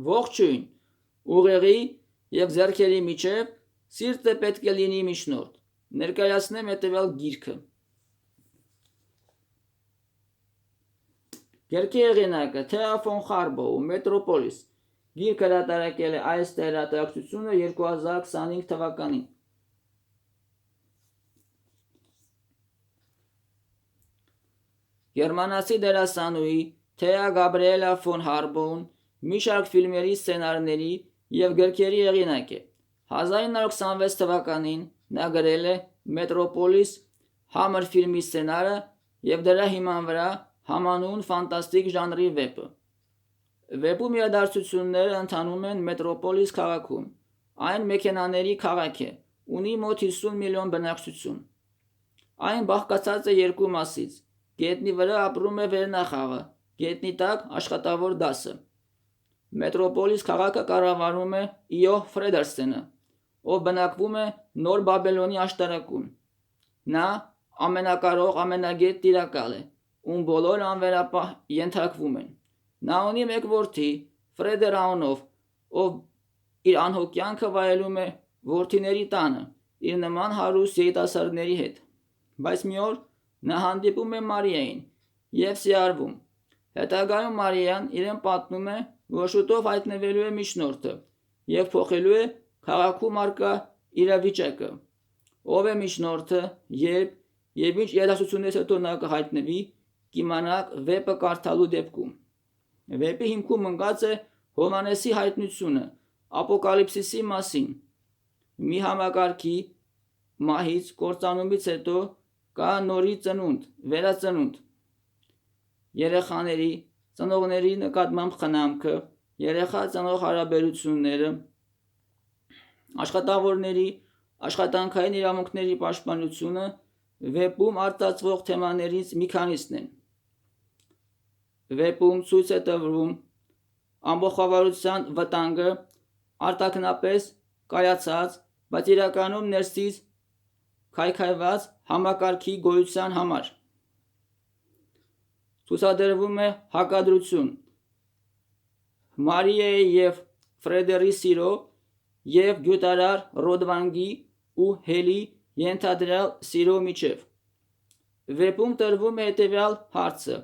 Ողջույն, ուղեղի և ձեռքերի միջև սիրտը պետք է լինի միջնորդ։ Ներկայացնեմ հետևյալ գիրքը։ Գրքի հեղինակը Թեա ֆոն Խարբոու Մետրոպոլիս։ Գիրքը հրատարակել է AST հրատարակչությունը 2025 թվականին։ Գերմանացի դերասանուհի Թեա Գաբրիելա ֆոն Հարբոուն մի շարք ֆիլմերի սցենարների և գրքերի հեղինակ է։ 1926 թվականին նա գրել է Մետրոպոլիս համր ֆիլմի սցենարը և դրա հիման վրա համանուն ֆանտաստիկ ժանրի վեպը։ Վեպում իրադարձությունները ընթանում են Մետրոպոլիս քաղաքում։ Այն մեքենաների քաղաք է, ունի մոտ 50 միլիոն բնակչություն։ Այն բաղկացած է երկու մասից։ Գետնի վրա ապրում է վերնախավը, գետնի տակ աշխատավոր դասը։ Մետրոպոլիս քաղաքը կառավարում է Իոհ Ֆրեդերսենը, ով բնակվում է Նոր Բաբելոնի աշտարակում։ Նա ամենակարող, ամենագետ տիրակալ է, ում բոլոր անվերապահ ենթարկվում են։ Նա ունի մեկ որդի, Ֆրեդեր անունով, ով իր անհոգ կյանքը վայելում է որդիների տանը, իր նման հարուստ երիտասարդների հետ։ Բայց մի օր նա հանդիպում է Մարիային և սիրահարվում։ Հետագայում Մարիան իրեն պատմում է, որ շուտով հայտնվելու է միջնորդը և փոխելու է քաղաքում առկա իրավիճակը։ Ով է միջնորդը, երբ և ինչ իրադարձություններից հետո նա կհայտնվի, կիմանաք վեպը կարդալու դեպքում։ Վեպի հիմքում ընկած է Հովհաննեսի հայտնությունը ապոկալիպսիսի մասին։ Մի համակարգի մահից, կործանումից հետո կա նորից ծնունդ, վերածնունդ։ Երեխաների, ծնողների նկատմամբ խնամքը, երեխա-ծնող հարաբերությունները, աշխատավորների, աշխատանքային իրավունքների պաշտպանությունը վեպում արծարծվող թեմաներից մի քանիսն են։ Վեպում ցույց է տրվում ամբողջավարության վտանգը արտաքնապես կայացած, բայց իրականում ներսից քայքայված համակարգի գոյության համար։ Ցուցադրվում է հակադրություն Մարիայի և Ֆրեդերի սիրո և գյուտարար Ռոդվանգի ու Հելի ենթադրյալ սիրո միջև։ Վեպում տրվում է հետևյալ հարցը.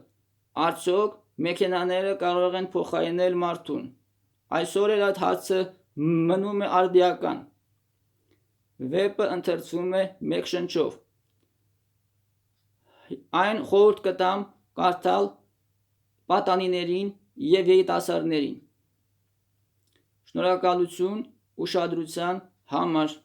արդյոք մեքենաները կարող են փոխարինել մարդուն։ Այսօր էլ այդ հարցը մնում է արդիական։ Վեպը ընթերցվում է մեկ շնչով։ Այն խորհուրդ կտամ կարդալ պատանիներին և երիտասարդներին։ Շնորհակալություն ուշադրության համար։